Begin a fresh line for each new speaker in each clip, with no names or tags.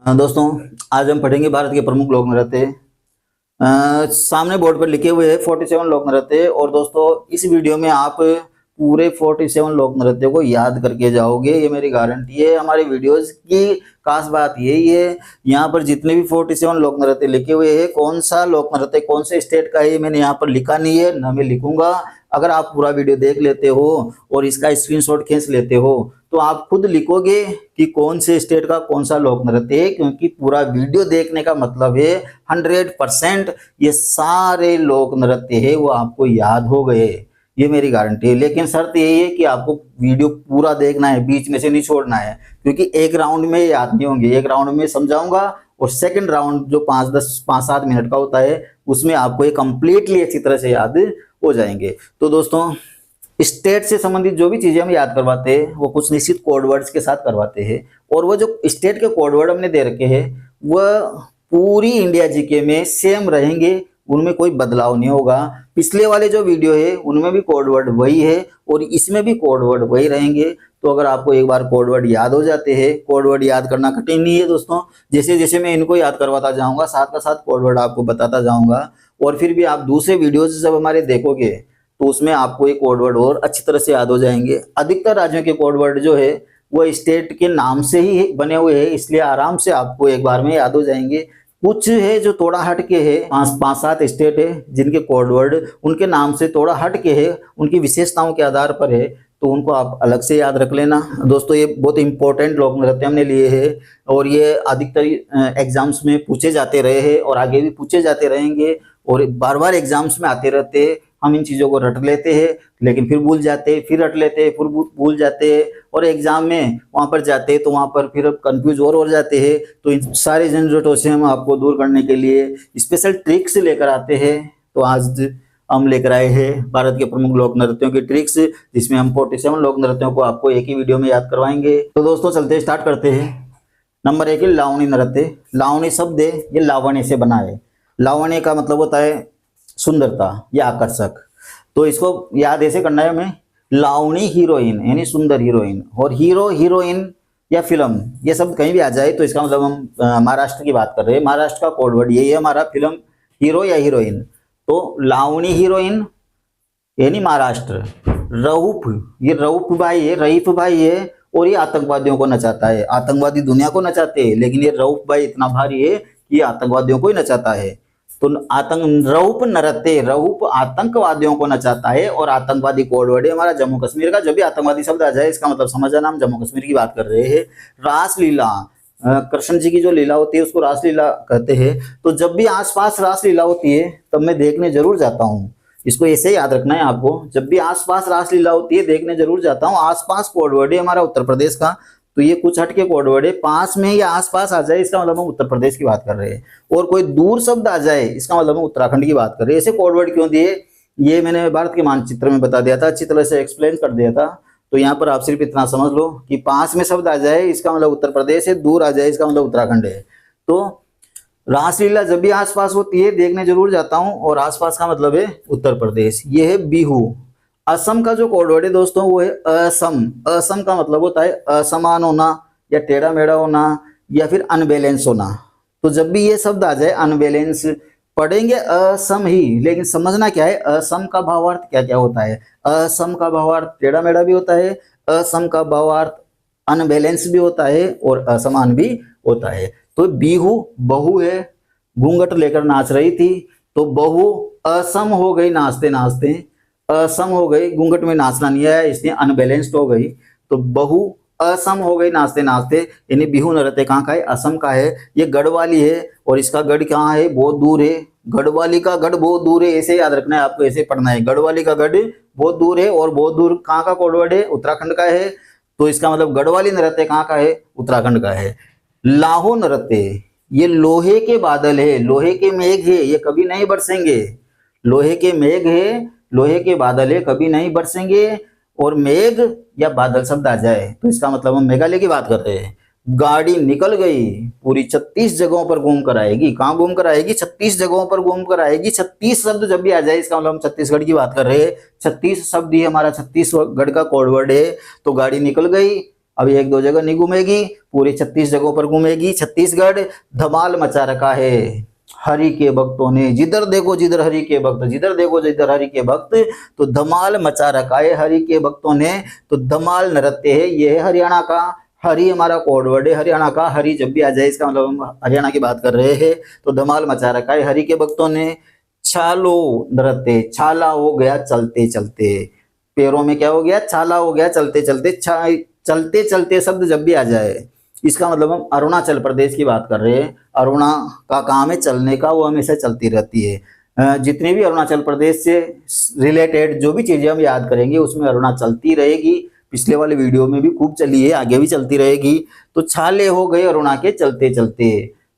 दोस्तों, आज हम पढ़ेंगे भारत के प्रमुख लोक नृत्य। सामने बोर्ड पर लिखे हुए हैं 47 लोक नृत्य। और दोस्तों, इस वीडियो में आप पूरे 47 लोक नृत्यों को याद करके जाओगे, ये मेरी गारंटी है। हमारे वीडियोस की खास बात यही है, यहाँ पर जितने भी 47 लोक नृत्य लिखे हुए हैं, कौन सा लोक नृत्य कौन से स्टेट का है मैंने यहाँ पर लिखा नहीं है, न मैं लिखूंगा। अगर आप पूरा वीडियो देख लेते हो और इसका स्क्रीनशॉट खींच लेते हो तो आप खुद लिखोगे कि कौन से स्टेट का कौन सा लोक नृत्य है, क्योंकि पूरा वीडियो देखने का मतलब है 100% ये सारे लोक नृत्य है वो आपको याद हो गए, ये मेरी गारंटी है। लेकिन शर्त यही है कि आपको वीडियो पूरा देखना है, बीच में से नहीं छोड़ना है, क्योंकि एक राउंड में याद नहीं होंगे। एक राउंड में समझाऊंगा और सेकंड राउंड जो 5-7 मिनट का होता है उसमें आपको ये कंप्लीटली अच्छी तरह से याद हो जाएंगे। तो दोस्तों, स्टेट से संबंधित जो भी चीजें हम याद करवाते हैं वो कुछ निश्चित कोड वर्ड्स के साथ करवाते हैं, और वो जो स्टेट के कोड वर्ड हमने दे रखे हैं वह पूरी इंडिया जीके में सेम रहेंगे, उनमें कोई बदलाव नहीं होगा। पिछले वाले जो वीडियो है उनमें भी कोड वर्ड वही है और इसमें भी कोड वर्ड वही रहेंगे। तो अगर आपको एक बार कोड वर्ड याद हो जाते हैं, कोड वर्ड याद करना कठिन नहीं है दोस्तों। जैसे जैसे मैं इनको याद करवाता जाऊंगा साथ का साथ कोड वर्ड आपको बताता जाऊंगा, और फिर भी आप दूसरे वीडियोज जब हमारे देखोगे तो उसमें आपको ये कोड वर्ड और अच्छी तरह से याद हो जाएंगे। अधिकतर राज्यों के कोड वर्ड जो है वो स्टेट के नाम से ही बने हुए हैं, इसलिए आराम से आपको एक बार में याद हो जाएंगे। कुछ है जो थोड़ा हट के है, 5-7 स्टेट है जिनके कोड वर्ड उनके नाम से थोड़ा हट के है, उनकी विशेषताओं के आधार पर है, तो उनको आप अलग से याद रख लेना। दोस्तों, ये बहुत इंपॉर्टेंट लोक नृत्य हमने लिए हैं और ये अधिकतर एग्जाम्स में पूछे जाते रहे हैं और आगे भी पूछे जाते रहेंगे, और बार बार एग्जाम्स में आते रहते हैं। हम इन चीज़ों को रट लेते हैं लेकिन फिर भूल जाते हैं, फिर रट लेते हैं, फिर भूल जाते हैं, और एग्जाम में वहाँ पर जाते हैं तो वहाँ पर फिर कंफ्यूज और हो जाते हैं। तो इन सारे झंझटों से हम आपको दूर करने के लिए स्पेशल ट्रिक्स लेकर आते हैं। तो आज हम लेकर आए हैं भारत के प्रमुख लोक नृत्यों की ट्रिक्स, जिसमें हम 47 लोक नृत्यों को आपको एक ही वीडियो में याद करवाएंगे। तो दोस्तों, चलते स्टार्ट करते हैं। नंबर 1 है लावणी नृत्य। लावणी शब्द है ये लावण्य से बना है। लावण्य का मतलब होता है सुंदरता या आकर्षक। तो इसको याद ऐसे करना है हमें, लावणी हीरोइन यानी सुंदर हीरोइन, और हीरो हीरोइन या फिल्म ये शब्द कहीं भी आ जाए तो इसका मतलब हम महाराष्ट्र की बात कर रहे हैं। महाराष्ट्र का कोड वर्ड यही है हमारा, फिल्म हीरो या हीरोइन। तो लावणी हीरोइन यानी महाराष्ट्र। रऊफ, ये रऊफ भाई है, रईफ भाई है, और ये आतंकवादियों को नचाता है। आतंकवादी दुनिया को नचाते हैं लेकिन ये रऊफ भाई इतना भारी है कि आतंकवादियों को ही नचाता है। तो रऊफ नृत्य, रऊफ आतंकवादियों को नचाता है, और आतंकवादी कोड वर्ड है हमारा जम्मू कश्मीर का। जब भी आतंकवादी शब्द आ जाए इसका मतलब समझ जाना हम जम्मू कश्मीर की बात कर रहे हैं। रासलीला, कृष्ण जी की जो लीला होती है उसको रासलीला कहते हैं। तो जब भी आसपास रासलीला होती है तब मैं देखने जरूर जाता हूँ। इसको ऐसे याद रखना है आपको, जब भी आसपास रासलीला होती है देखने जरूर जाता हूँ। आसपास कोड वर्ड है हमारा उत्तर प्रदेश का, तो ये कुछ हटके कोड वर्ड है। पास में या आसपास आ जाए इसका मतलब हम उत्तर प्रदेश की बात कर रहे हैं, और कोई दूर शब्द आ जाए इसका मतलब हम उत्तराखंड की बात कर रहे हैं। ऐसे कोड वर्ड क्यों दिए ये मैंने भारत के मानचित्र में बता दिया था, अच्छी तरह से एक्सप्लेन कर दिया था। तो यहाँ पर आप सिर्फ इतना समझ लो कि पास में शब्द आ जाए इसका मतलब उत्तर प्रदेश है, दूर आ जाए इसका मतलब उत्तराखंड है। तो रासलीला जब भी आसपास होती है देखने जरूर जाता हूँ, और आसपास का मतलब है उत्तर प्रदेश। ये है बिहू। असम का जो कोड वर्ड है दोस्तों वो है असम। असम का मतलब होता है असमान होना या टेढ़ा मेढ़ा होना या फिर अनबैलेंस होना। तो जब भी ये शब्द आ जाए अनबैलेंस पढ़ेंगे असम ही, लेकिन समझना क्या है, असम का भावार्थ क्या क्या होता है। असम का भावार्थ टेढ़ा मेढ़ा भी होता है, असम का भावार्थ अनबैलेंस भी होता है, और असमान भी होता है। तो बिहू बहू है, घूंघट लेकर नाच रही थी, तो बहू असम हो गई नाचते नाचते, असम हो गई, घूंघट में नाचना नहीं आया इसलिए अनबैलेंस्ड हो गई। तो बहू असम हो गई नाचते नाचते, यानी बिहू नृत्य कहाँ का है, असम का है। ये गढ़वाली है और इसका गढ़ कहाँ है, बहुत दूर है। गढ़वाली का गढ़ बहुत दूर है, ऐसे याद रखना है आपको, ऐसे पढ़ना है। गढ़वाली का गढ़ बहुत दूर है, और बहुत दूर कहाँ का कोड वर्ड है, उत्तराखंड का है। तो इसका मतलब गढ़वाली नृत्य कहाँ का है, उत्तराखंड का है। लाहो नृत्य, ये लोहे के बादल है, लोहे के मेघ है, ये कभी नहीं बरसेंगे। लोहे के मेघ है, लोहे के बादल है, कभी नहीं बरसेंगे। और मेघ या बादल शब्द आ जाए तो इसका मतलब हम मेघालय की बात कर रहे हैं। गाड़ी निकल गई, पूरी 36 जगहों पर घूम कर आएगी। कहाँ घूम कर आएगी, 36 जगहों पर घूम कर आएगी। 36 शब्द जब भी आ जाए इसका मतलब हम छत्तीसगढ़ की बात कर रहे हैं। 36 शब्द ही हमारा छत्तीसगढ़ का कोड वर्ड है। तो गाड़ी निकल गई, अब 1-2 जगह नहीं घूमेगी, पूरी 36 जगहों पर घूमेगी। छत्तीसगढ़ धमाल मचा रखा है हरि के भक्तों ने, जिधर देखो जिधर हरि के भक्त, जिधर देखो जिधर हरि के भक्त, तो धमाल मचा रखा है हरि के भक्तों ने, तो धमाल नृत्य है। ये है हरियाणा का, हरि हमारा कोड वर्ड है हरियाणा का। हरि जब भी आ जाए इसका मतलब हम हरियाणा की बात कर रहे हैं। तो धमाल मचा रखा है हरि के भक्तों ने। छालो नृत्य, छाला हो गया चलते चलते, पैरों में क्या हो गया, छाला हो गया चलते चलते। चलते चलते शब्द जब भी आ जाए इसका मतलब हम अरुणाचल प्रदेश की बात कर रहे हैं। अरुणा का काम है चलने का, वो हमेशा चलती रहती है। जितने भी अरुणाचल प्रदेश से रिलेटेड जो भी चीजें हम याद करेंगे उसमें अरुणा चलती रहेगी। पिछले वाले वीडियो में भी खूब चली है, आगे भी चलती रहेगी। तो छाले हो गए अरुणा के चलते चलते,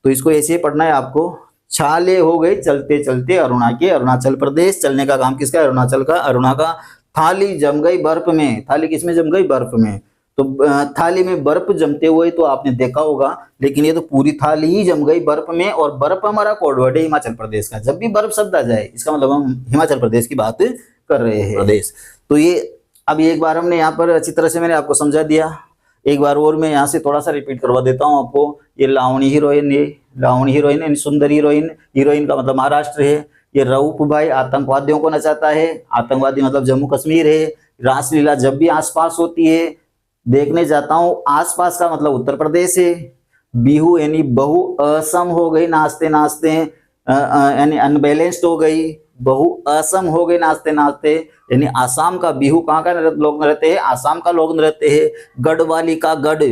तो इसको ऐसे ही पढ़ना है आपको। छाले हो गए चलते चलते अरुणा के, अरुणाचल प्रदेश। चलने का काम किसका, अरुणाचल का, अरुणा का। थाली जम गई बर्फ में, थाली किसमें जम गई, बर्फ में। तो थाली में बर्फ जमते हुए तो आपने देखा होगा, लेकिन ये तो पूरी थाली ही जम गई बर्फ में। और बर्फ हमारा कोड वर्ड है हिमाचल प्रदेश का। जब भी बर्फ शब्द आ जाए इसका मतलब हम हिमाचल प्रदेश की बात कर रहे हैं प्रदेश। तो ये अब एक बार हमने यहाँ पर अच्छी तरह से मैंने आपको समझा दिया। एक बार और मैं यहाँ से थोड़ा सा रिपीट करवा देता हूँ आपको। ये लावणी हीरोइन, ये लावणी हीरोइन यानी सुंदर हीरोइन, हीरोइन का मतलब महाराष्ट्र है। ये रऊफ भाई आतंकवादियों को नचाता है, आतंकवादी मतलब जम्मू कश्मीर है। रासलीला जब भी आसपास होती है देखने जाता हूँ, आसपास का मतलब उत्तर प्रदेश है। बिहू यानी बहु असम हो गई नाचते नाचते, यानी अनबैलेंस्ड हो गई, बहु असम हो गई नाचते नाचते, यानी आसाम का बिहू कहाँ का लोक नृत्य है, आसाम का लोक नृत्य है। गढ़वाली का गढ़,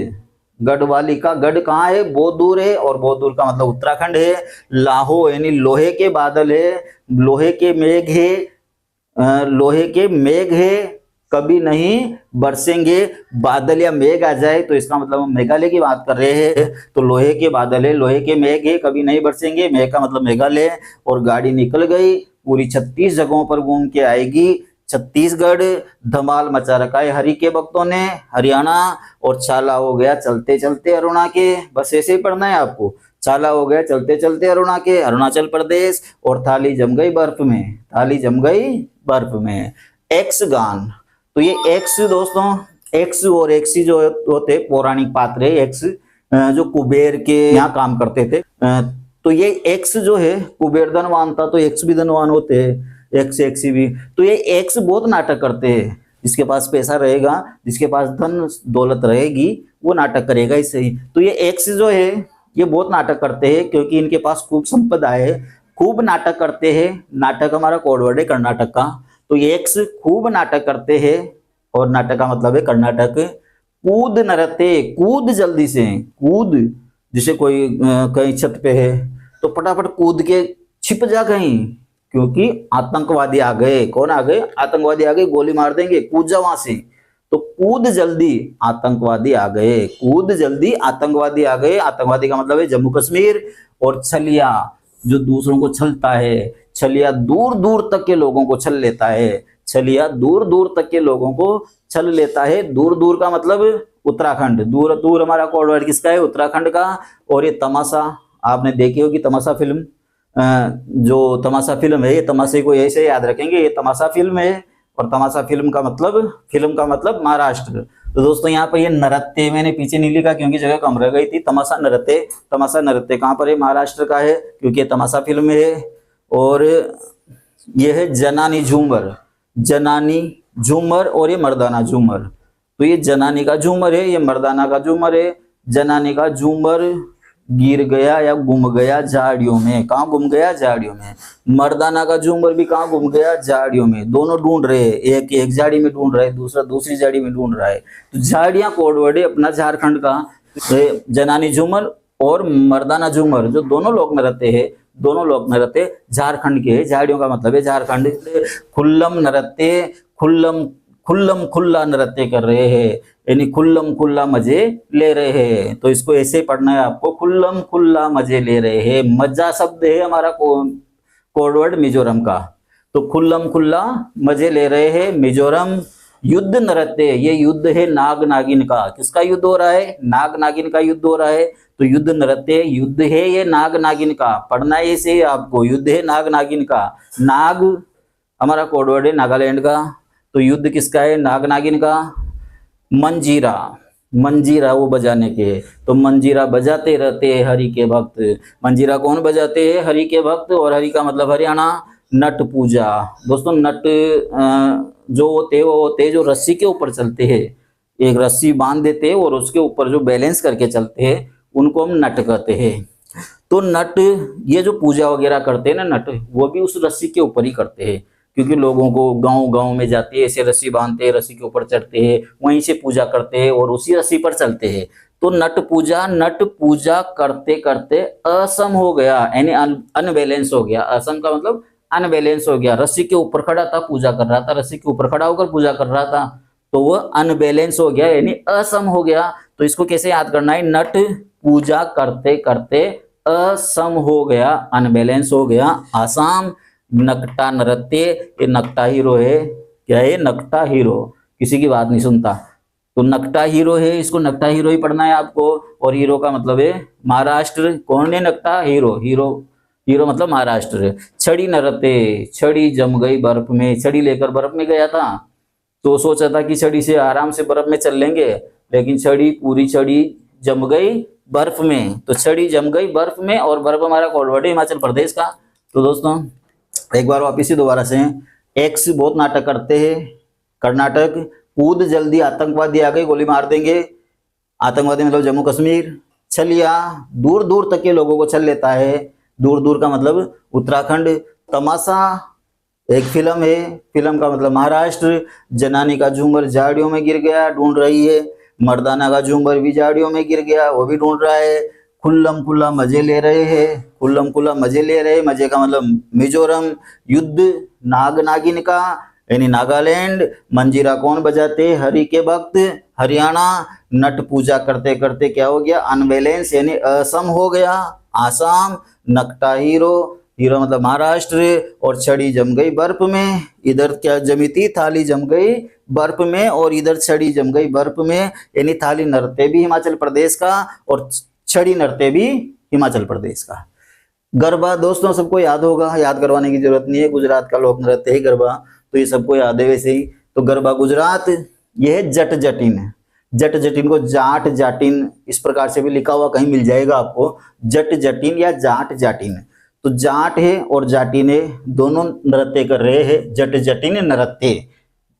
गढ़वाली का गढ़ कहाँ है, बहुत दूर है, और बहुत दूर का मतलब उत्तराखंड है। लाहो यानी लोहे के बादल है, लोहे के मेघ है, लोहे के मेघ है, कभी नहीं बरसेंगे। बादल या मेघ आ जाए तो इसका मतलब हम मेघालय की बात कर रहे हैं। तो लोहे के बादल है, लोहे के मेघ है, कभी नहीं बरसेंगे, मेघ का मतलब मेघालय। और गाड़ी निकल गई, पूरी 36 जगहों पर घूम के आएगी। छत्तीसगढ़ धमाल मचा रखा है हरि के भक्तों ने, हरियाणा। और छाला हो गया चलते चलते अरुणा के, बस ऐसे ही पढ़ना है आपको। छाला हो गया चलते चलते अरुणा के, अरुणाचल प्रदेश। और थाली जम गई बर्फ में, थाली जम गई बर्फ में। एक्स गान, तो ये एक्स दोस्तों, एक्स और एक्सी जो होते पौराणिक पात्र है, एक्स जो कुबेर के यहाँ काम करते थे। तो ये एक्स जो है कुबेर धनवान था, तो एक्स भी धनवान होते हैं, एक्स एक्सी भी। तो ये एक्स बहुत नाटक करते हैं, जिसके पास पैसा रहेगा, जिसके पास धन दौलत रहेगी वो नाटक करेगा इससे ही। तो ये एक्स जो है ये बहुत नाटक करते हैं, क्योंकि इनके पास खूब संपदा है, खूब नाटक करते हैं। नाटक हमारा कोड वर्ड है कर्नाटक का। तो ये एक्स खूब नाटक करते हैं, और नाटक का मतलब है कर्नाटक। कूद नृत्य, कूद जल्दी से, कूद, जैसे कोई कहीं छत पे है तो फटाफट कूद के छिप जा कहीं, क्योंकि आतंकवादी आ गए। कौन आ गए, आतंकवादी आ गए, गोली मार देंगे, कूद जा वहां से। तो कूद जल्दी आतंकवादी आ गए, कूद जल्दी आतंकवादी आ गए। आतंकवादी का मतलब है जम्मू कश्मीर। और छलिया जो दूसरों को छलता है, छलिया दूर दूर तक के लोगों को छल लेता है, छलिया दूर दूर तक के लोगों को छल लेता है। दूर दूर का मतलब उत्तराखंड, दूर दूर हमारा कोड वर्ड किसका है, उत्तराखंड का। और ये तमाशा आपने देखी होगी, तमाशा फिल्म, जो तमाशा फिल्म है, ये तमाशे को ऐसे याद रखेंगे, ये तमाशा फिल्म है। और तमाशा फिल्म का मतलब महाराष्ट्र। तो दोस्तों यहाँ पर ये नृत्य मैंने पीछे नहीं लिखा क्योंकि जगह कम रह गई थी। तमाशा नृत्य, तमाशा नृत्य कहाँ पर है, महाराष्ट्र का है, क्योंकि ये तमाशा फिल्म है। और ये है जनानी झूमर, जनानी झूमर, और ये मर्दाना झूमर। तो ये जनानी का झूमर है, ये मर्दाना का झूमर है। जनानी का झूमर गिर गया या गुम गया झाड़ियों में, कहाँ गुम गया, झाड़ियों में। मर्दाना का झूमर भी कहाँ गुम गया, झाड़ियों में। दोनों ढूंढ रहे हैं, एक झाड़ी में ढूंढ रहा है, दूसरा दूसरी झाड़ी में ढूंढ रहा है। तो झाड़ियां कोड वर्ड है अपना झारखंड का। जनानी झूमर और मर्दाना झूमर जो दोनों लोक नृत्य है, दोनों लोक नृत्य झारखंड के, झाड़ियों का मतलब है झारखंड। खुल्लम नृत्य, खुल्लम खुल्ला नृत्य कर रहे हैं, यानी खुल्लम खुल्ला मजे ले रहे हैं। तो इसको ऐसे पढ़ना है आपको, खुल्लम खुल्ला मजे ले रहे हैं। मजा शब्द है हमारा कोड वर्ड मिजोरम का। तो खुल्लम खुल्ला मजे ले रहे हैं मिजोरम। युद्ध नृत्य, ये युद्ध है नाग नागिन का। किसका युद्ध हो रहा है, नाग नागिन का युद्ध हो रहा है। तो युद्ध नृत्य, युद्ध है ये नाग नागिन का, पढ़ना है इसे आपको, युद्ध है नाग नागिन का। नाग हमारा कोडवर्ड है नागालैंड का। तो युद्ध किसका है, नाग नागिन का। मंजीरा, मंजीरा वो बजाने के, तो मंजीरा बजाते रहते हैं हरि के भक्त। मंजीरा कौन बजाते हैं? हरि के भक्त। और हरि का मतलब हरियाणा। नट पूजा दोस्तों, नट जो होते हैं जो रस्सी के ऊपर चलते हैं, एक रस्सी बांध देते हैं और उसके ऊपर जो बैलेंस करके चलते हैं उनको हम नट कहते हैं। तो नट, ये जो पूजा वगैरह करते हैं ना नट, वो भी उस रस्सी के ऊपर ही करते हैं, क्योंकि लोगों को गांव गांव में जाते हैं, ऐसे रस्सी बांधते हैं, रस्सी के ऊपर चढ़ते हैं, वहीं से पूजा करते हैं और उसी रस्सी पर चलते हैं। तो नट पूजा करते करते असम हो गया, यानी अनबैलेंस हो गया। असम का मतलब अनबैलेंस हो गया, रस्सी के ऊपर खड़ा था, पूजा कर रहा था, रस्सी के ऊपर खड़ा होकर पूजा कर रहा था, तो वो अनबैलेंस हो गया, यानी असम हो गया। तो इसको कैसे याद करना है? नट पूजा करते करते असम हो गया, अनबैलेंस हो गया। आसाम। नकटा नृत्य, ये नकटा हीरो है। क्या है? नकटा हीरो, किसी की बात नहीं सुनता, तो नकटा हीरो है, इसको नकटा हीरो ही पढ़ना है आपको। और हीरो का मतलब है महाराष्ट्र। कौन है नकटा हीरो? हीरो मतलब महाराष्ट्र। छड़ी नृत्य, छड़ी जम गई बर्फ में, छड़ी लेकर बर्फ में गया था, तो सोचा था कि छड़ी से आराम से बर्फ में चल लेंगे, लेकिन पूरी छड़ी जम गई बर्फ में। तो छड़ी जम गई बर्फ में, और बर्फ हमारा कोड वर्ड है हिमाचल प्रदेश का। तो दोस्तों एक बार वापिस ही दोबारा से, एक्स बहुत नाटक करते हैं, कर्नाटक। कूद जल्दी आतंकवादी आ गए, गोली मार देंगे। आतंकवादी मतलब जम्मू कश्मीर। छलिया, दूर दूर तक के लोगों को छल लेता है, दूर दूर का मतलब उत्तराखंड। तमाशा एक फिल्म है, फिल्म का मतलब महाराष्ट्र। जनानी का झूमर झाड़ियों में गिर गया, ढूंढ रही है। मर्दाना का झूमर भी झाड़ियों में गिर गया, वो भी ढूंढ रहा है। खुल्लम खुल्ला मजे ले रहे हैं, खुल्लम खुल्ला मजे ले रहे, मजे का मतलब मिजोरम। युद्ध नाग नागिन का, यानी नागालैंड। मंजीरा कौन बजाते? हरि के भक्त, हरियाणा। नट पूजा करते करते क्या हो गया? अनबैलेंस, यानी असम हो गया, आसाम। नकटा हीरो, हीरो मतलब महाराष्ट्र। और छड़ी जम गई बर्फ में, इधर क्या जमी थी? थाली जम गई बर्फ में, और इधर छड़ी जम गई बर्फ में, यानी थाली नृत्य भी हिमाचल प्रदेश का और छड़ी नृत्य भी हिमाचल प्रदेश का। गरबा दोस्तों सबको याद होगा, याद करवाने की जरूरत नहीं है, गुजरात का लोक नृत्य है गरबा, तो ये सबको याद है वैसे ही। तो गरबा गुजरात। ये है जट जटिन। जट जटिन को जाट जाटिन इस प्रकार से भी लिखा हुआ कहीं मिल जाएगा आपको, जट जटिन या जाट जाटिन। तो जाट है और जाटिन है, दोनों नृत्य कर रहे हैं, जट जटिन नृत्य,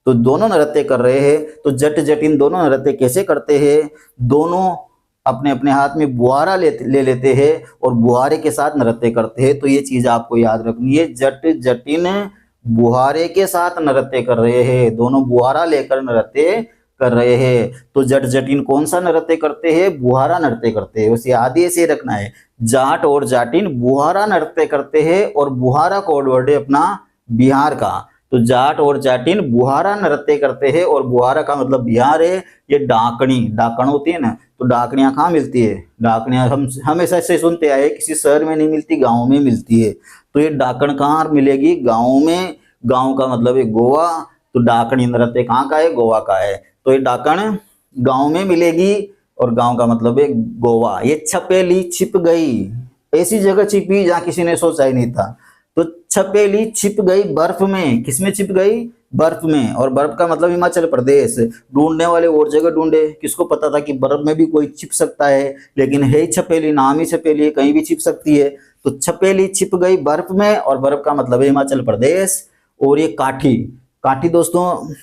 तो दोनों नृत्य कर रहे हैं। तो जट जटिन दोनों नृत्य कैसे करते हैं? दोनों अपने अपने हाथ में बुआरा ले लेते हैं और बुहारे के साथ नृत्य करते हैं। तो ये चीज आपको याद रखनी है, जट जटिन बुहारे के साथ नृत्य कर रहे हैं, दोनों बुहारा लेकर नृत्य कर रहे हैं। तो जट जटिन कौन सा नृत्य करते हैं? बुहारा नृत्य करते हैं, बस याद ऐसे रखना है। जाट और जाटिन बुहारा नृत्य करते हैं, और बुहारा कोड वर्ड है अपना बिहार का। तो जाट और जाटिन बुहारा नृत्य करते हैं, और बुहारा का मतलब बिहार है। ये डाकनी, डाकण होती है ना, तो डाकनियां कहाँ मिलती है? डाकनियां हम हमेशा से सुनते आए, किसी शहर में नहीं मिलती, गाँव में मिलती है। तो ये डाकण कहाँ मिलेगी? गाँव में। गाँव का मतलब है गोवा, तो डाकनी नृत्य कहाँ का है? गोवा का है। तो ये डाकण गाँव में मिलेगी, और गाँव का मतलब है गोवा। ये छपेली छिप गई, ऐसी जगह छिपी जहाँ किसी ने सोचा ही नहीं था। तो छपेली छिप गई बर्फ में, किसमें छिप गई? बर्फ में। और बर्फ का मतलब हिमाचल प्रदेश। ढूंढने वाले और जगह ढूंढे, किसको पता था कि बर्फ में भी कोई छिप सकता है, लेकिन है छपेली, नाम ही छपेली, कहीं भी छिप सकती है। तो छपेली छिप गई बर्फ में, और बर्फ का मतलब है हिमाचल प्रदेश। और ये काठी, काठी दोस्तों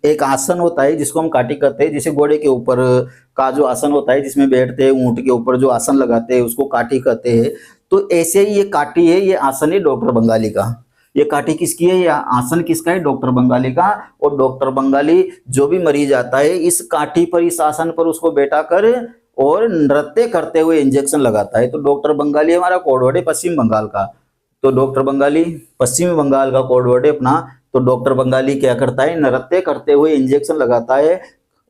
एक आसन होता है जिसको हम काठी कहते हैं, जैसे घोड़े के ऊपर का जो आसन होता है जिसमें बैठते हैं, ऊंट के ऊपर जो आसन लगाते हैं उसको काठी कहते हैं। तो ऐसे ही ये काठी है, ये आसन है डॉक्टर बंगाली का। ये काठी किसकी है? या आसन किसका है? डॉक्टर बंगाली का। और डॉक्टर बंगाली जो भी मरीज आता है, इस काठी पर, इस आसन पर उसको बैठा कर और नृत्य करते हुए इंजेक्शन लगाता है। तो डॉक्टर बंगाली हमारा कोड वर्ड है पश्चिम बंगाल का। तो डॉक्टर बंगाली पश्चिम बंगाल का कोड वर्ड है अपना। तो डॉक्टर बंगाली क्या करता है? नृत्य करते हुए इंजेक्शन लगाता है,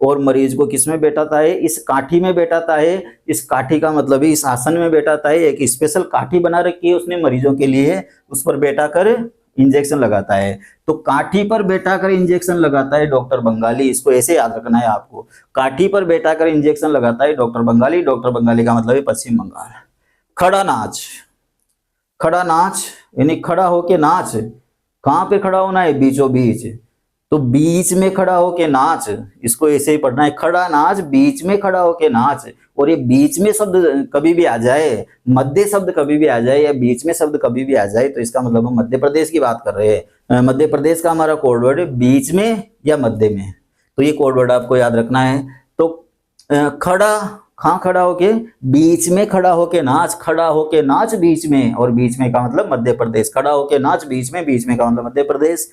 और मरीज को किस में बैठाता है? इस काठी में बैठाता है। इस काठी का मतलब है इस आसन में बैठाता है। एक स्पेशल काठी बना रखी है उसने मरीजों के लिए, उस पर बैठा कर इंजेक्शन लगाता है। तो काठी पर बैठा कर इंजेक्शन लगाता है डॉक्टर बंगाली, इसको ऐसे याद रखना है आपको। काठी पर बैठा कर इंजेक्शन लगाता है डॉक्टर बंगाली। डॉक्टर बंगाली का मतलब है पश्चिम बंगाल। खड़ा नाच, खड़ा नाच यानी खड़ा होके नाच। कहाँ पे खड़ा होना है? बीचों बीच। तो बीच में खड़ा होके नाच, इसको ऐसे ही पढ़ना है, खड़ा नाच, बीच में खड़ा होके नाच। और ये बीच में शब्द कभी भी आ जाए, मध्य शब्द कभी भी आ जाए या बीच में शब्द कभी भी आ जाए, तो इसका मतलब हम मध्य प्रदेश की बात कर रहे हैं। मध्य प्रदेश का हमारा कोड वर्ड है बीच में या मध्य में, तो ये कोड वर्ड आपको याद रखना है। तो खड़ा, कहाँ खड़ा होके, बीच में खड़ा होके नाच, खड़ा होके नाच बीच में, और बीच में का मतलब मध्य प्रदेश, खड़ा होके नाच बीच में का मतलब मध्य प्रदेश।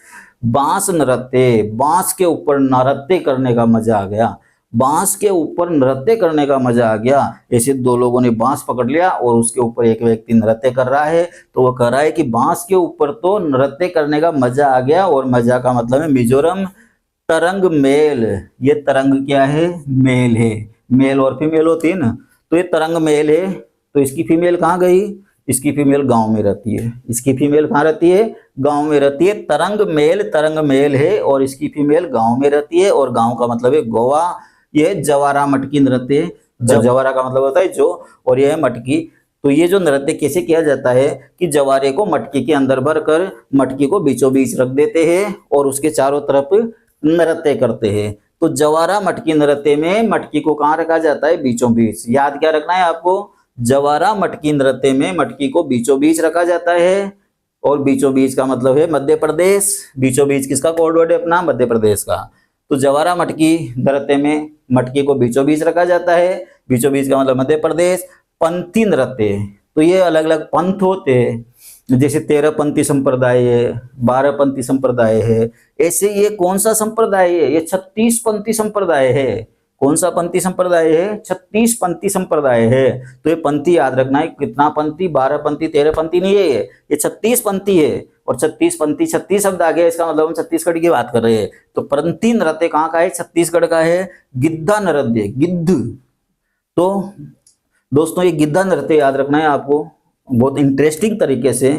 बांस नृत्य, बांस के ऊपर नृत्य करने का मजा आ गया, बांस के ऊपर नृत्य करने का मजा आ गया। ऐसे दो लोगों ने बांस पकड़ लिया और उसके ऊपर एक व्यक्ति नृत्य कर रहा है, तो वो कह रहा है कि बांस के ऊपर तो नृत्य करने का मजा आ गया। और मजा का मतलब है मिजोरम। तरंग मेल, ये तरंग क्या है, मेल है, मेल और फीमेल होती है ना, तो ये तरंग मेल है। तो इसकी फीमेल कहाँ गई, इसकी फीमेल गांव में रहती है, इसकी फीमेल कहाँ रहती है, गांव में रहती है। तरंग मेल है और इसकी फीमेल गांव में रहती है, और गांव का मतलब है गोवा। ये जवारा मटकी नृत्य, जवारा का मतलब होता है जो, और यह है मटकी। तो ये जो नृत्य कैसे किया जाता है कि जवारे को मटकी के अंदर भरकर मटकी को बीचों बीच रख देते हैं और उसके चारों तरफ नृत्य करते हैं। तो जवारा मटकी नृत्य में मटकी को कहाँ रखा जाता है, बीचों बीच। याद क्या रखना है आपको, जवारा मटकी नृत्य में मटकी को बीचों बीच रखा जाता है, और बीचों बीच का मतलब है मध्य प्रदेश। बीचों बीच किसका कोड वर्ड है, अपना मध्य प्रदेश का। तो जवारा मटकी नृत्य में मटकी को बीचों बीच रखा जाता है, बीचों बीच का मतलब मध्य प्रदेश। पंथी नृत्य, तो ये अलग अलग पंथ होते हैं, जैसे 13पंथी संप्रदाय है, 12पंथी संप्रदाय है। ऐसे ये कौन सा संप्रदाय है, ये 36पंथी संप्रदाय है। कौन सा पंथी संप्रदाय है, 36पंथी संप्रदाय है। तो ये पंथी याद रखना है, कितना पंथी, 12पंथी 13पंथी नहीं है, ये 36पंथी है। और 36पंथी, 36 शब्द आ गया, इसका मतलब हम छत्तीसगढ़ की बात कर रहे हैं। तो पंथी नृत्य कहाँ का है, छत्तीसगढ़ का है। गिद्धा नृत्य, गिद्ध, तो दोस्तों ये गिद्धा नृत्य याद रखना है आपको बहुत इंटरेस्टिंग तरीके से।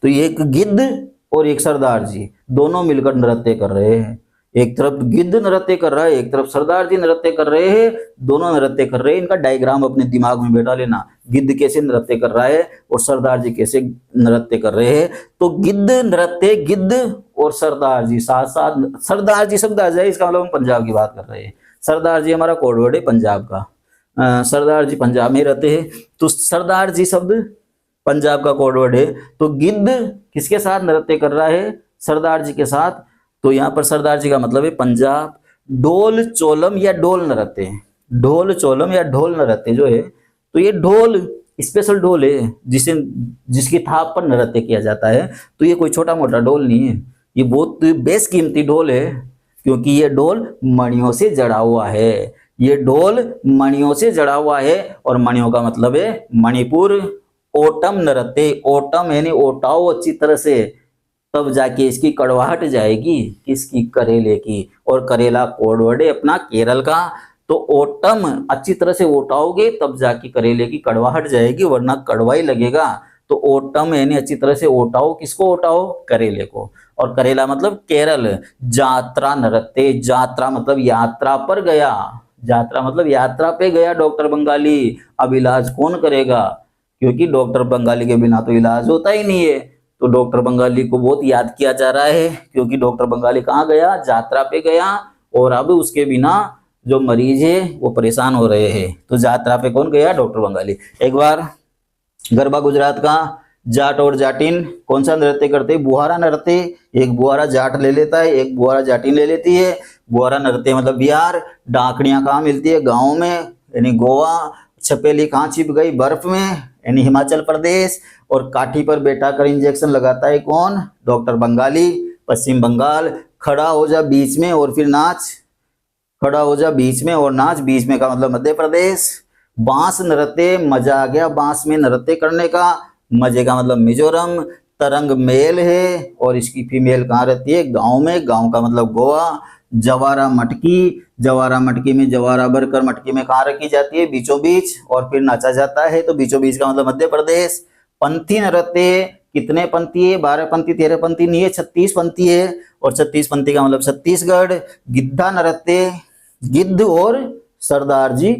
तो ये एक गिद्ध और एक सरदार जी दोनों मिलकर नृत्य कर रहे हैं। एक तरफ गिद्ध नृत्य कर रहा है, एक तरफ सरदार जी नृत्य कर रहे हैं, दोनों नृत्य कर रहे हैं। इनका डायग्राम अपने दिमाग में बैठा लेना, गिद्ध कैसे नृत्य कर रहा है और सरदार जी कैसे नृत्य कर रहे हैं। तो गिद्ध नृत्य, गिद्ध और सरदार जी साथ साथ, सरदार जी शब्द आ जाए इसका मतलब हम पंजाब की बात कर रहे हैं। सरदार जी हमारा कोड वर्ड है पंजाब का, सरदार जी पंजाब में रहते हैं, तो सरदार जी शब्द पंजाब का कोड वर्ड है। तो गिद्ध किसके साथ नृत्य कर रहा है, सरदार जी के साथ। तो यहाँ पर सरदार जी का मतलब है पंजाब। ढोल चोलम या ढोल नृत्य, ढोल चोलम या ढोल नृत्य जो है, तो ये ढोल स्पेशल ढोल है जिसकी थाप पर नृत्य किया जाता है। तो ये कोई छोटा मोटा ढोल नहीं है, ये बहुत बेशकीमती ढोल है, क्योंकि ये ढोल मणियों से जड़ा हुआ है। ये ढोल मणियों से जड़ा हुआ है, और मणियों का मतलब है मणिपुर। ओटम नृत्य, ओटम यानी ओटाओ अच्छी तरह से, तब जाके इसकी कड़वाहट जाएगी, किसकी, करेले की। और करेला कोड वर्ड है अपना केरल का। तो ओटम अच्छी तरह से ओटाओगे तब जाके करेले की कड़वाहट जाएगी, वरना कड़वा ही लगेगा। तो ओटम यानी अच्छी तरह से ओटाओ, किसको ओटाओ, करेले को। और करेला मतलब केरल। यात्रा नृत्य, यात्रा मतलब यात्रा पर गया, यात्रा मतलब यात्रा पे गया डॉक्टर बंगाली। अब इलाज कौन करेगा, क्योंकि डॉक्टर बंगाली के बिना तो इलाज होता ही नहीं है। तो डॉक्टर बंगाली को बहुत याद किया जा रहा है, क्योंकि डॉक्टर बंगाली कहाँ गया, यात्रा पे गया, और अब उसके बिना जो मरीज है वो परेशान हो रहे हैं। तो यात्रा पे कौन गया, डॉक्टर बंगाली। एक बार गरबा गुजरात का, जाट और जाटिन कौन सा नृत्य करते हैं, बुहारा नृत्य। एक बुहारा जाट ले लेता है, एक बुहारा जाटिन ले लेती है। बुहारा नृत्य मतलब बिहार। डाकड़ियाँ कहाँ मिलती है, गाँव में यानी गोवा। छपेली कहाँ छिप गई, बर्फ में यानी हिमाचल प्रदेश। और काठी पर बैठा कर इंजेक्शन लगाता है कौन, डॉक्टर बंगाली, पश्चिम बंगाल। खड़ा हो जा बीच में और फिर नाच, खड़ा हो जा बीच में और नाच, बीच में का मतलब मध्य प्रदेश। बांस नृत्य, मजा आ गया बांस में नृत्य करने का, मजे का मतलब मिजोरम। तरंग मेल है और इसकी फीमेल कहाँ रहती है, गांव में, गांव का मतलब गोवा। जवारा मटकी, जवारा मटकी में जवारा भरकर मटकी में कहाँ रखी जाती है, बीचों बीच, और फिर नाचा जाता है। तो बीचों बीच का मतलब मध्य प्रदेश। पंथी नृत्य, कितने पंथी है, 12पंथी 13पंथी नहीं है, 36पंथी है, और 36पंथी का मतलब छत्तीसगढ़। गिद्धा नृत्य, गिद्ध और सरदार जी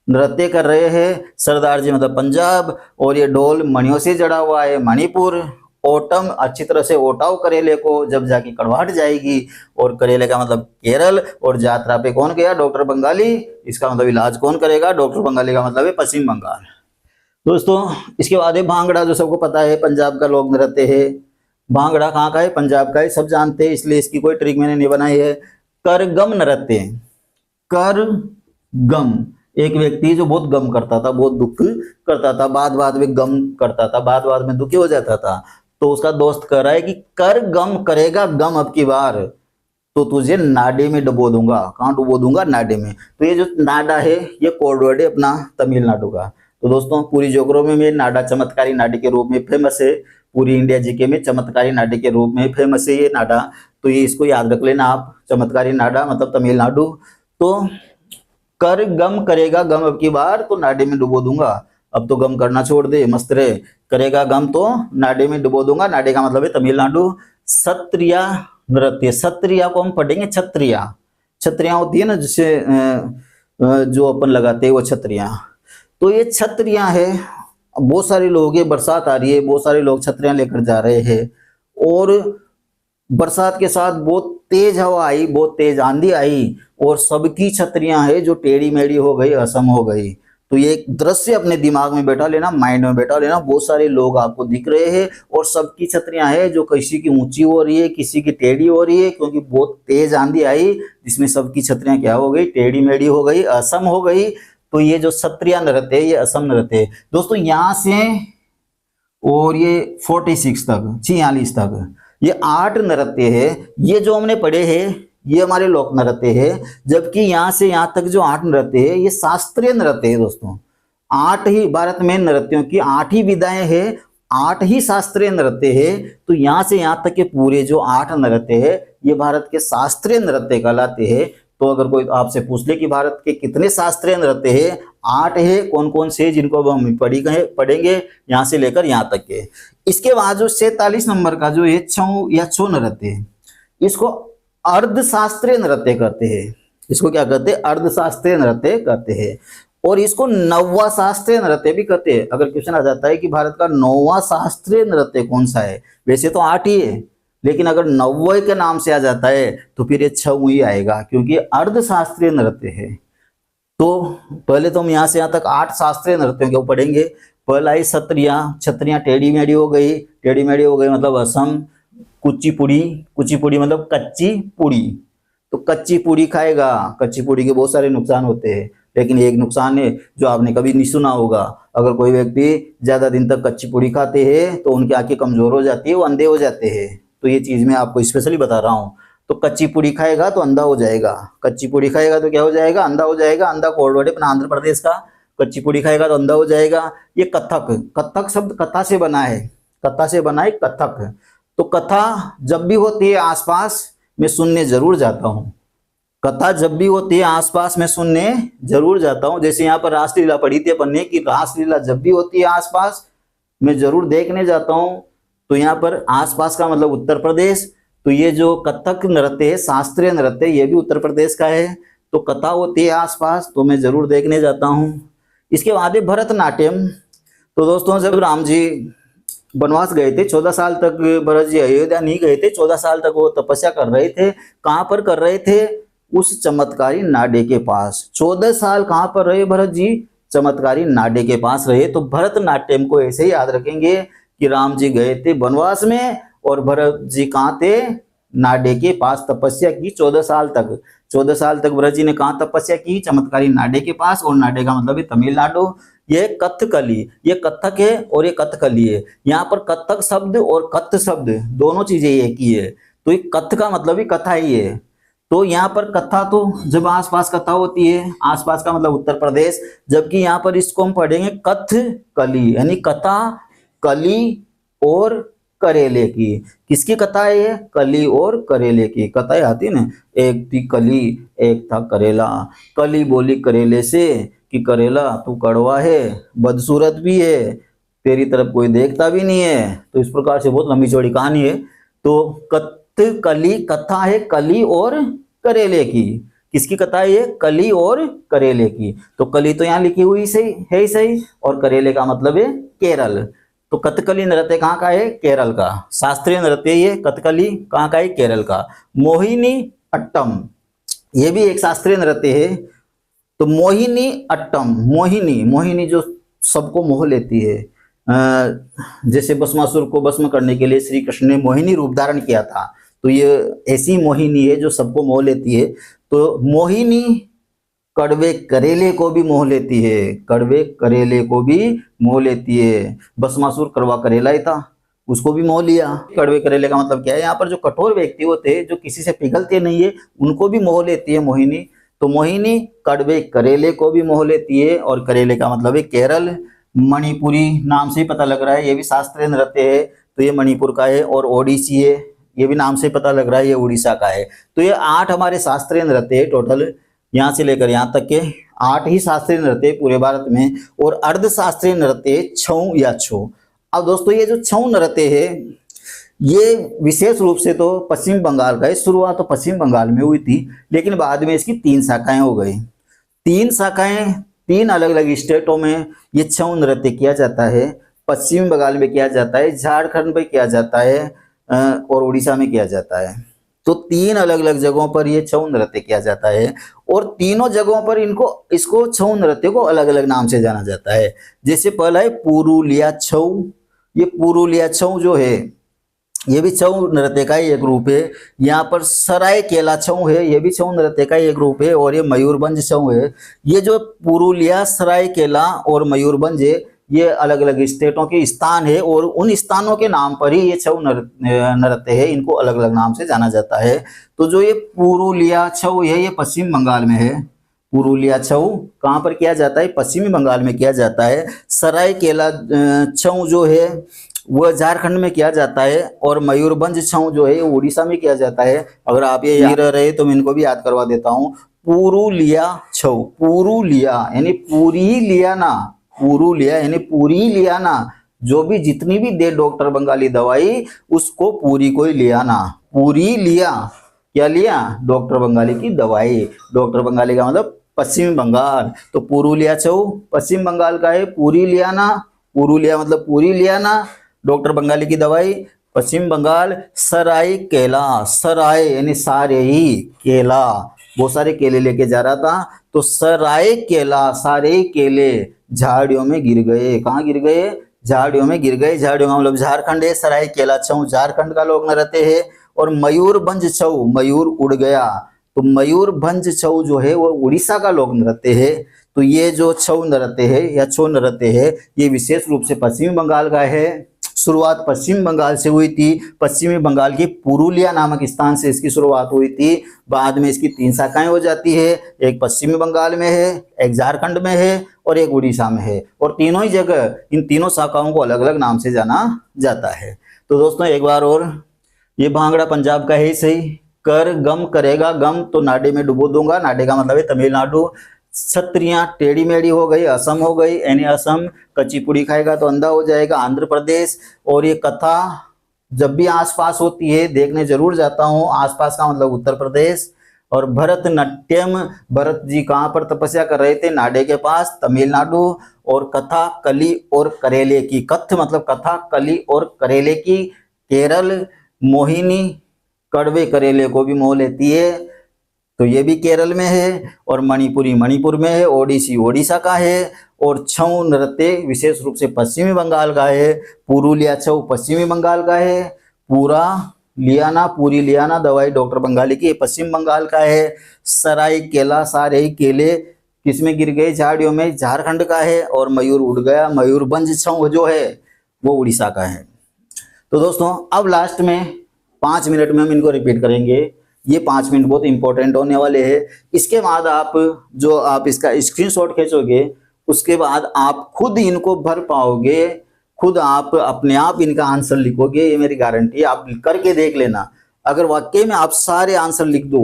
नृत्य कर रहे हैं। सरदार जी मतलब पंजाब, और ये ढोल मणियों से जड़ा हुआ है, मणिपुर। ऑटम अच्छी तरह से ओटाओ करेले को, जब जाके कड़वाहट जाएगी। और करेले का मतलब केरल, और यात्रा पे कौन गया? डॉक्टर बंगाली। इसका मतलब इलाज कौन करेगा? डॉक्टर बंगाली का मतलब है पश्चिम बंगाल। दोस्तों इसके बाद है भांगड़ा, जो सबको पता है पंजाब का लोक नृत्य है। भांगड़ा कहाँ का है? पंजाब का है, सब जानते हैं, इसलिए इसकी कोई ट्रिक मैंने नहीं बनाई है। करगम नृत्य, करगम, एक व्यक्ति जो बहुत गम करता था, बहुत दुख करता था, बाद में गम करता था, बाद में दुखी हो जाता था, तो उसका दोस्त कह रहा है कि कर गम करेगा गम अब की बार, तो तुझे नाडे में डुबो दूंगा। कहाँ डुबो दूंगा? नाडे में। तो ये जो नाडा है ये कोड वर्ड है अपना तमिलनाडु का। तो दोस्तों पूरी ज्योग्राफी में नाडा चमत्कारी नाडे के रूप में फेमस है, पूरी इंडिया जीके में चमत्कारी नाडे के रूप में फेमस है ये नाडा। तो ये इसको याद रख लेना आप, चमत्कारी नाडा मतलब तमिलनाडु। तो कर गम करेगा गम अब की बार, तो नाडे में डुबो दूंगा। अब तो गम करना छोड़ दे, मस्त रहे। करेगा गम तो नाडे में डुबो दूंगा, नाडे का मतलब है तमिलनाडु। सत्रिया नृत्य, सत्रिया को हम पढ़ेंगे छत्रिया। छत्रिया होती है ना जिससे जो अपन लगाते हैं वो छत्रिया। तो ये छत्रिया है, बहुत सारे लोग, ये बरसात आ रही है, बहुत सारे लोग छत्रियां लेकर जा रहे हैं, और बरसात के साथ बहुत तेज हवा आई, बहुत तेज आंधी आई, और सबकी छतरियां है जो टेढ़ी मेढ़ी हो गई, असम हो गई। तो ये एक दृश्य अपने दिमाग में बैठा लेना, माइंड में बैठा लेना। बहुत सारे लोग आपको दिख रहे हैं और सबकी छतरियां है जो किसी की ऊंची हो रही है, किसी की टेढ़ी हो रही है, क्योंकि बहुत तेज आंधी आई जिसमें सबकी छतरियां क्या हो गई? टेढ़ी मेढ़ी हो गई, असम हो गई। तो ये जो सत्रिया नृत्य है ये असम नृत्य है दोस्तों। यहां से और ये 46 तक, 46 तक ये 8 नृत्य है। ये जो हमने पढ़े हैं ये हमारे लोक नृत्य है, जबकि यहां से यहां तक जो 8 नृत्य है ये शास्त्रीय नृत्य है दोस्तों। 8 ही भारत में नृत्यों की 8 ही विधाएं हैं, 8 ही शास्त्रीय नृत्य है। तो यहां से यहां तक के पूरे जो 8 नृत्य है ये भारत के शास्त्रीय नृत्य कहलाते हैं। तो अगर कोई आपसे पूछ ले कि भारत के कितने शास्त्रीय नृत्य है, 8 है। कौन कौन से, जिनको हम पढ़ेंगे यहाँ से लेकर यहाँ तक के। इसके बाद जो 47 नंबर का जो ये छौ नृत्य है, इसको अर्धशास्त्रीय नृत्य कहते हैं। इसको क्या कहते हैं? अर्धशास्त्रीय नृत्य कहते हैं। और इसको नौवां शास्त्रीय नृत्य भी कहते हैं। अगर क्वेश्चन आ जाता है कि भारत का 9वां शास्त्रीय नृत्य कौन सा है, वैसे तो 8 ही है, लेकिन अगर 90 के नाम से आ जाता है तो फिर ये 6 ही आएगा, क्योंकि अर्धशास्त्रीय नृत्य है। तो पहले तो हम यहाँ से यहाँ तक 8 शास्त्रीय नृत्यों को पढ़ेंगे। पहला ही सत्रिया, छत्रियां टेढ़ी मेढ़ी हो गई, टेढ़ी मेढ़ी हो गई मतलब असम। कुचिपुड़ी, कुचिपुड़ी मतलब कच्ची पूड़ी, तो कच्ची पूड़ी खाएगा। कच्ची पूड़ी के बहुत सारे नुकसान होते हैं, लेकिन एक नुकसान है जो आपने कभी नहीं सुना होगा। अगर कोई व्यक्ति ज्यादा दिन तक कच्ची पूड़ी खाते हैं तो उनकी आंखें कमजोर हो जाती है, वो अंधे हो जाते हैं। तो ये चीज मैं आपको स्पेशली बता रहा हूँ। तो कच्ची पूड़ी खाएगा तो अंधा हो जाएगा, कच्ची पूड़ी खाएगा तो क्या हो जाएगा? अंधा हो जाएगा। अंधा कोड वर्ड है अपना आंध्र प्रदेश का। कच्ची पूड़ी खाएगा तो अंधा हो जाएगा। ये कथक, कथक शब्द कथा से बना है, कथा से बना है कथक। तो कथा जब भी होती है आसपास मैं सुनने जरूर जाता हूँ। कथा जब भी होती है आसपास मैं सुनने जरूर जाता हूँ। जैसे यहाँ पर रासलीला पढ़ी थी अपन ने कि रासलीला जब भी होती है आसपास मैं जरूर देखने जाता हूँ। तो यहाँ पर आसपास का मतलब उत्तर प्रदेश। तो ये जो कथक नृत्य है, शास्त्रीय नृत्य, ये भी उत्तर प्रदेश का है। तो कथा होती है आसपास तो मैं जरूर देखने जाता हूँ। इसके बाद है भरतनाट्यम। तो दोस्तों जब राम जी वनवास गए थे, 14 साल तक भरत जी अयोध्या नहीं गए थे, 14 साल तक वो तपस्या कर रहे थे। कहाँ पर कर रहे थे? उस चमत्कारी नाडे के पास। 14 साल कहाँ पर रहे भरत जी? चमत्कारी नाडे के पास रहे। तो भरतनाट्यम को ऐसे ही याद रखेंगे कि राम जी गए थे वनवास में और भरत जी कहाँ थे? नाडे के पास तपस्या की 14 साल तक। 14 साल तक भरत जी ने कहाँ तपस्या की? चमत्कारी नाडे के पास। और नाडे का मतलब है तमिलनाडु। ये कथकली, ये कथक है और ये कथकली है। यहाँ पर कथक शब्द और कथ शब्द दोनों चीजें एक ही है। तो ये कथ का मतलब ही कथा ही है। तो यहाँ पर कथा तो जब आसपास कथा होती है, आसपास का मतलब उत्तर प्रदेश, जबकि यहाँ पर इसको हम पढ़ेंगे कथकली, यानी कथा कली और करेले की। किसकी कथा है ये? कली और करेले की कथाएं आती है ना। एक थी कली, एक था करेला। कली बोली करेले से कि करेला तू कड़वा है, बदसूरत भी है, तेरी तरफ कोई देखता भी नहीं है। तो इस प्रकार से बहुत लंबी चौड़ी कहानी है। तो कली कथा है कली और करेले की। किसकी कथा है ये? कली और करेले की। तो कली तो यहाँ लिखी हुई सही है ही सही, और करेले का मतलब है केरल। तो कथकली नृत्य कहाँ का है? केरल का। शास्त्रीय नृत्य ये कथकली कहाँ का है? केरल का। मोहिनी अट्टम ये भी एक शास्त्रीय नृत्य है। तो मोहिनी अट्टम, मोहिनी, मोहिनी जो सबको मोह लेती है, जैसे भस्मासुर को भस्म करने के लिए श्री कृष्ण ने मोहिनी रूप धारण किया था, तो ये ऐसी मोहिनी है जो सबको मोह लेती है। तो मोहिनी कड़वे करेले को भी मोह लेती है, कड़वे करेले को भी मोह लेती है। भस्मासुर कड़वा करेला ही था, उसको भी मोह लिया। कड़वे करेले का मतलब क्या है? यहाँ पर जो कठोर व्यक्ति होते हैं, जो किसी से पिघलते नहीं है, उनको भी मोह लेती है मोहिनी। तो मोहिनी कड़वे करेले को भी मोह लेती है, और करेले का मतलब है केरल। मणिपुरी नाम से ही पता लग रहा है, ये भी शास्त्रीय नृत्य है, तो ये मणिपुर का है। और ओडिसी है, ये भी नाम से पता लग रहा है, ये उड़ीसा का है। तो ये 8 हमारे शास्त्रीय नृत्य है टोटल, यहाँ से लेकर यहाँ तक के 8 ही शास्त्रीय नृत्य पूरे भारत में। और अर्ध शास्त्रीय नृत्य छऊ या छो। अब दोस्तों ये जो छऊ नृत्य है, ये विशेष रूप से तो पश्चिम बंगाल का है। शुरुआत तो पश्चिम बंगाल में हुई थी, लेकिन बाद में इसकी 3 शाखाएं हो गई। 3 शाखाएं, 3 अलग अलग स्टेटों में ये छऊ नृत्य किया जाता है। पश्चिम बंगाल में किया जाता है, झारखंड में किया जाता है, और उड़ीसा में किया जाता है। तो 3 अलग अलग जगहों पर ये छऊ नृत्य किया जाता है, और तीनों जगहों पर इसको छऊ नृत्य को अलग अलग नाम से जाना जाता है। जैसे पहला है पुरुलिया छऊ। ये पुरुलिया छऊ जो है, ये भी छऊ नृत्य का ही एक रूप है। यहाँ पर सरायकेला छऊ है, ये भी छऊ नृत्य का ही एक रूप है। और ये मयूरभंज छऊ है। ये जो पुरुलिया, सरायकेला और मयूरभंज है, ये अलग अलग स्टेटों के स्थान है, और उन स्थानों के नाम पर ही ये छऊ नृत्य है, इनको अलग अलग नाम से जाना जाता है। तो जो ये पुरुलिया छऊ है, ये पश्चिम बंगाल में है। पुरुलिया छऊ कहाँ पर किया जाता है? पश्चिमी बंगाल में किया जाता है। सरायकेला छऊ जो है वह झारखंड में किया जाता है, और मयूरभंज छऊ जो है उड़ीसा में किया जाता है। अगर आप ये याद रहे तो मैं इनको भी याद करवा देता हूँ। पुरुलिया छऊ, पुरुलिया यानी पूरी लिया ना, पुरुलिया यानी पूरी लिया ना। जो भी जितनी भी दे डॉक्टर बंगाली दवाई, उसको पूरी को ही लिया ना। पूरी लिया, क्या लिया? डॉक्टर बंगाली की दवाई। डॉक्टर बंगाली का मतलब पश्चिम बंगाल। तो पुरुलिया छऊ पश्चिम बंगाल का है। पूरी लिया ना, पुरुलिया मतलब पूरी लिया ना, डॉक्टर बंगाली की दवाई पश्चिम बंगाल। सराय केला, सराय यानी सारे ही, केला बहुत सारे केले लेके जा रहा था, तो सराय केला, सारे केले झाड़ियों में गिर गए। कहाँ गिर गए? झाड़ियों में गिर गए। झाड़ियों में मतलब झारखंड है। सराय केला छऊ झारखंड का लोक नृत्य है। और मयूरभंज छऊ, मयूर उड़ गया, तो मयूरभंज छऊ जो है वो उड़ीसा का लोक नृत्य है। तो ये जो छऊ नृत्य है या छऊ नृत्य है, ये विशेष रूप से पश्चिमी बंगाल का है। शुरुआत पश्चिम बंगाल से हुई थी। पश्चिमी बंगाल के पुरुलिया नामक स्थान से इसकी शुरुआत हुई थी। बाद में इसकी 3 शाखाएं हो जाती है। एक पश्चिमी बंगाल में है, एक झारखंड में है, और एक उड़ीसा में है। और तीनों ही जगह इन तीनों शाखाओं को अलग अलग नाम से जाना जाता है। तो दोस्तों एक बार और, ये भांगड़ा पंजाब का है सही। कर गम करेगा, गम तो नाडे में डुबो दूंगा। नाडे का मतलब है तमिलनाडु। छत्रियां टेढ़ी मेढ़ी हो गई, असम हो गई, यानी असम। कच्ची पुड़ी खाएगा तो अंधा हो जाएगा, आंध्र प्रदेश। और ये कथा जब भी आसपास होती है देखने जरूर जाता हूँ। आसपास का मतलब उत्तर प्रदेश। और भरतनाट्यम, भरत जी कहाँ पर तपस्या कर रहे थे? नाडे के पास, तमिलनाडु। और कथा कली और करेले की, कथ मतलब कथा, कली और करेले की केरल। मोहिनी कड़वे करेले को भी मोह लेती है, तो ये भी केरल में है। और मणिपुरी मणिपुर में है। ओडिसी ओडिशा का है। और छऊ नृत्य विशेष रूप से पश्चिमी बंगाल का है। पुरुलिया छऊ पश्चिमी बंगाल का है। पूरा लियाना, पूरी लियाना दवाई डॉक्टर बंगाली की पश्चिम बंगाल का है। सराय केला, सारे केले किसमें गिर गए? झाड़ियों में, झारखंड का है। और मयूर उड़ गया, मयूरभंज छऊ जो है वो उड़ीसा का है। तो दोस्तों अब लास्ट में 5 मिनट में हम इनको रिपीट करेंगे। ये 5 मिनट बहुत इंपॉर्टेंट होने वाले हैं। इसके बाद आप इसका स्क्रीनशॉट खींचोगे, उसके बाद आप खुद इनको भर पाओगे। खुद आप अपने आप इनका आंसर लिखोगे, ये मेरी गारंटी है। आप करके देख लेना। अगर वाकई में आप सारे आंसर लिख दो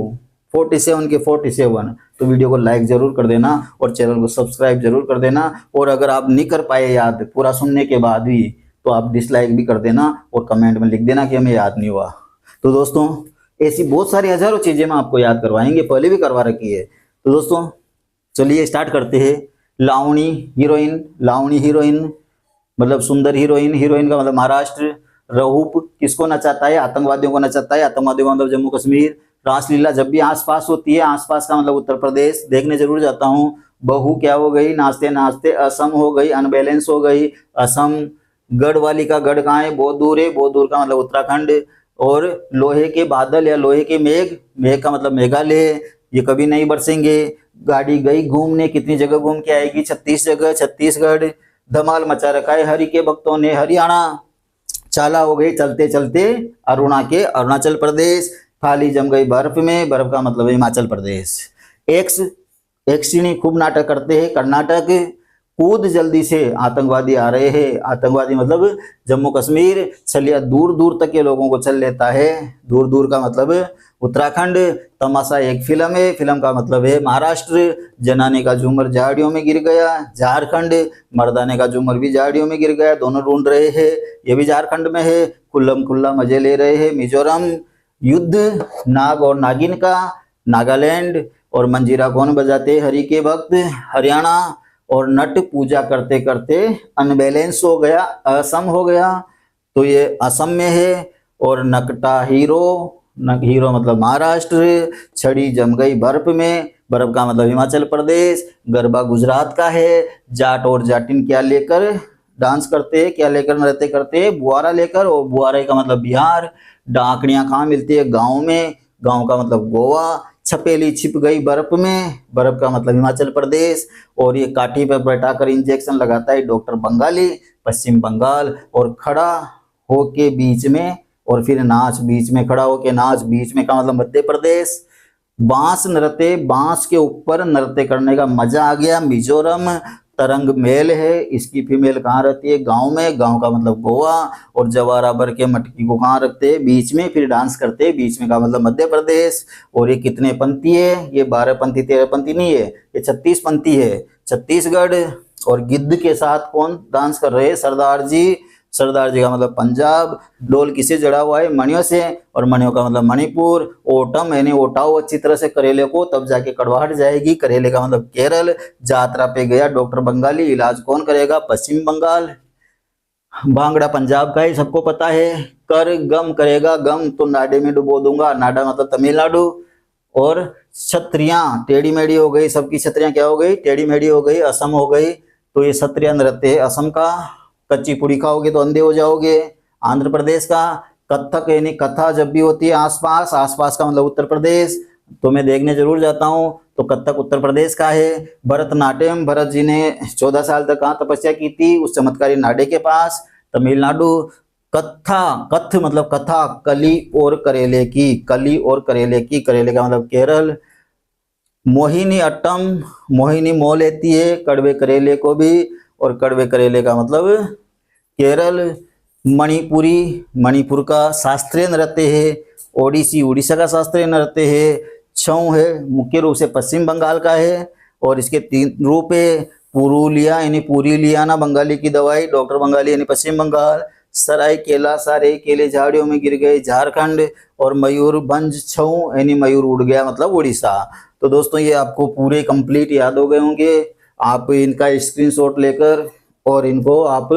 47 के 47, तो वीडियो को लाइक जरूर कर देना और चैनल को सब्सक्राइब जरूर कर देना। और अगर आप नहीं कर पाए याद पूरा सुनने के बाद भी, तो आप डिसलाइक भी कर देना और कमेंट में लिख देना कि हमें याद नहीं हुआ। तो दोस्तों ऐसी बहुत सारी हजारों चीजें हम आपको याद करवाएंगे, पहले भी करवा रखी है। तो दोस्तों चलिए स्टार्ट करते हैं। लावणी हीरोइन, लावणी हीरोइन मतलब सुंदर हीरोइन, हीरोइन का मतलब महाराष्ट्र। रहूप किसको नचाता है? आतंकवादियों को नचाता है, आतंकवादियों का मतलब जम्मू कश्मीर। रासलीला जब भी आसपास होती है, आसपास का मतलब उत्तर प्रदेश, देखने जरूर जाता हूँ। बहू क्या हो गई? नाचते नाचते असम हो गई, अनबैलेंस हो गई असम। गढ़ वाली का गढ़ कहाँ है? बहुत दूर है, बहुत दूर का मतलब उत्तराखंड। और लोहे के बादल या लोहे के मेघ, मेघ का मतलब मेघालय, ये कभी नहीं बरसेंगे। गाड़ी गई घूमने, कितनी जगह घूम के आएगी? 36 जगह, छत्तीसगढ़। धमाल मचा रखा है हरि के भक्तों ने, हरियाणा। चाला हो गई चलते चलते अरुणाचल प्रदेश। थाली जम गई बर्फ में, बर्फ का मतलब हिमाचल प्रदेश। एक्स एक्सनी खूब नाटक करते हैं कर्नाटक। कूद जल्दी से, आतंकवादी आ रहे हैं, आतंकवादी मतलब जम्मू कश्मीर। छलिया दूर दूर तक के लोगों को चल लेता है, दूर दूर का मतलब उत्तराखंड। तमाशा एक फिल्म है, फिल्म का मतलब है महाराष्ट्र। जनाने का झूमर झाड़ियों में गिर गया, झारखंड। मर्दाने का झूमर भी झाड़ियों में गिर गया, दोनों ढूंढ रहे हैं, ये भी झारखंड में है। खुल्लम खुल्ला मजे ले रहे हैं मिजोरम। युद्ध नाग और नागिन का, नागालैंड। और मंजीरा कौन बजाते? हरि के भक्त, हरियाणा। और नट पूजा करते करते अनबैलेंस हो गया, असम हो गया, तो ये असम में है। और नकटा हीरो, हीरो मतलब महाराष्ट्र। छड़ी जम गई बर्फ में, बर्फ का मतलब हिमाचल प्रदेश। गरबा गुजरात का है। जाट और जाटिन क्या लेकर डांस करते हैं, क्या लेकर नृत्य करते हैं? बुआरा लेकर, और बुआरे का मतलब बिहार। डाकड़ियां कहाँ मिलती है? गाँव में, गाँव का मतलब गोवा। छपेली छिप गई बर्फ में, बर्फ का मतलब हिमाचल प्रदेश। और ये काठी पर बैठाकर इंजेक्शन लगाता है डॉक्टर बंगाली, पश्चिम बंगाल। और खड़ा होके बीच में, और फिर नाच बीच में, खड़ा होके नाच बीच में का मतलब मध्य प्रदेश। बांस नृत्य, बांस के ऊपर नृत्य करने का मजा आ गया, मिजोरम। तरंग मेल है, इसकी फीमेल कहाँ रहती है? गांव में, गांव का मतलब गोवा। और जवारा भर के मटकी को कहाँ रखते हैं? बीच में, फिर डांस करते हैं बीच में का मतलब मध्य प्रदेश। और ये कितने पंथी है? ये 12 पंथी 13 पंथी नहीं है, ये 36 पंथी है, छत्तीसगढ़। और गिद्ध के साथ कौन डांस कर रहे हैं? सरदार जी। सरदार जी का मतलब पंजाब। डोल किसे जड़ा हुआ है? मणियों से, और मणियों का मतलब मणिपुर। ओटम यानी ओटाओ अच्छी तरह से करेले को, तब जाके कड़वाहट जाएगी। करेले का मतलब केरल। यात्रा पे गया डॉक्टर बंगाली, इलाज कौन करेगा? पश्चिम बंगाल। भांगड़ा पंजाब का ही सबको पता है। कर गम करेगा, गम तो नाडे में डुबो दूंगा, नाडा मतलब तमिलनाडु। और छत्रियां टेढ़ी मेढ़ी हो गई, सबकी छत्रियां क्या हो गई? टेढ़ी मेढ़ी हो गई, असम हो गई। तो ये क्षत्रिय नृत्य है असम का। कच्ची पूड़ी खाओगे तो अंधे हो जाओगे, आंध्र प्रदेश का। कथक यानी कथा जब भी होती है आसपास, आसपास का मतलब उत्तर प्रदेश, तो मैं देखने जरूर जाता हूँ। तो कथक उत्तर प्रदेश का है। भरतनाट्यम, भरत जी ने 14 साल तक कहाँ तपस्या की थी? उस चमत्कारी नाडे के पास, तमिलनाडु। कथा, कथ मतलब कथा, कली और करेले की, कली और करेले की, करेले का मतलब केरल। मोहिनी अट्टम, मोहिनी मोह लेती है कड़वे करेले को भी, और कड़वे करेले का मतलब केरल। मणिपुरी, मणिपुर का शास्त्रीय नृत्य है। ओडिसी, उड़ीसा का शास्त्रीय नृत्य है। छऊ है, मुख्य रूप से पश्चिम बंगाल का है। और इसके 3 रूप है। पुरुलिया यानी पूरी लियाना, बंगाली की दवाई, डॉक्टर बंगाली यानी पश्चिम बंगाल। सराय केला, सारे केले झाड़ियों में गिर गए, झारखंड। और मयूरभंज छऊ यानी मयूर उड़ गया मतलब उड़ीसा। तो दोस्तों ये आपको पूरे कंप्लीट याद हो गए होंगे। आप इनका स्क्रीनशॉट लेकर और इनको आप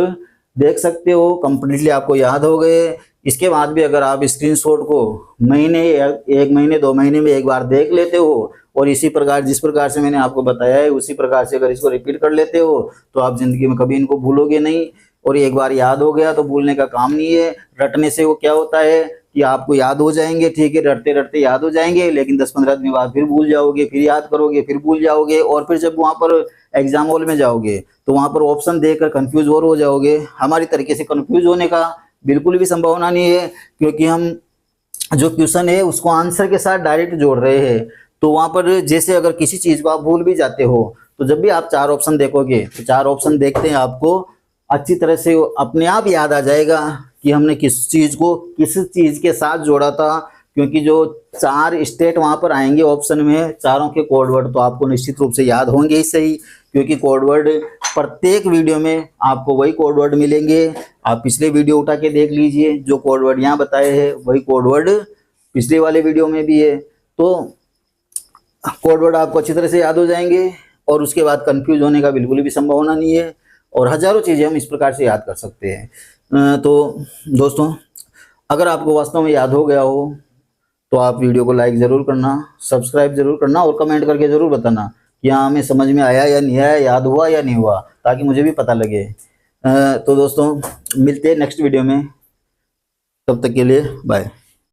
देख सकते हो, कंप्लीटली आपको याद हो गए। इसके बाद भी अगर आप स्क्रीनशॉट को महीने, 1 महीने 2 महीने में एक बार देख लेते हो, और इसी प्रकार जिस प्रकार से मैंने आपको बताया है उसी प्रकार से अगर इसको रिपीट कर लेते हो, तो आप जिंदगी में कभी इनको भूलोगे नहीं। और एक बार याद हो गया तो भूलने का काम नहीं है। रटने से वो क्या होता है कि आपको याद हो जाएंगे, ठीक है, रटते रटते याद हो जाएंगे, लेकिन 10-15 दिन बाद फिर भूल जाओगे, फिर याद करोगे, फिर भूल जाओगे। और फिर जब वहां पर एग्जाम हॉल में जाओगे तो वहां पर ऑप्शन देखकर कंफ्यूज और हो जाओगे। हमारी तरीके से कंफ्यूज होने का बिल्कुल भी संभावना नहीं है, क्योंकि हम जो क्वेश्चन है उसको आंसर के साथ डायरेक्ट जोड़ रहे हैं। तो वहां पर जैसे अगर किसी चीज को आप भूल भी जाते हो, तो जब भी आप 4 ऑप्शन देखोगे तो 4 ऑप्शन देखते हैं आपको अच्छी तरह से अपने आप याद आ जाएगा कि हमने किस चीज को किस चीज के साथ जोड़ा था। क्योंकि जो 4 स्टेट वहां पर आएंगे ऑप्शन में, चारों के कोड वर्ड तो आपको निश्चित रूप से याद होंगे ही सही, क्योंकि कोड वर्ड प्रत्येक वीडियो में आपको वही कोड वर्ड मिलेंगे। आप पिछले वीडियो उठा के देख लीजिए, जो कोड वर्ड यहाँ बताए हैं वही कोड वर्ड पिछले वाले वीडियो में भी है। तो कोड वर्ड आपको अच्छी तरह से याद हो जाएंगे, और उसके बाद कंफ्यूज होने का बिल्कुल भी संभावना नहीं है। और हजारों चीज़ें हम इस प्रकार से याद कर सकते हैं। तो दोस्तों, अगर आपको वास्तव में याद हो गया हो तो आप वीडियो को लाइक ज़रूर करना, सब्सक्राइब ज़रूर करना और कमेंट करके ज़रूर बताना कि हाँ हमें समझ में आया या नहीं आया, याद हुआ या नहीं हुआ, ताकि मुझे भी पता लगे। तो दोस्तों, मिलते हैं नेक्स्ट वीडियो में, तब तक के लिए बाय।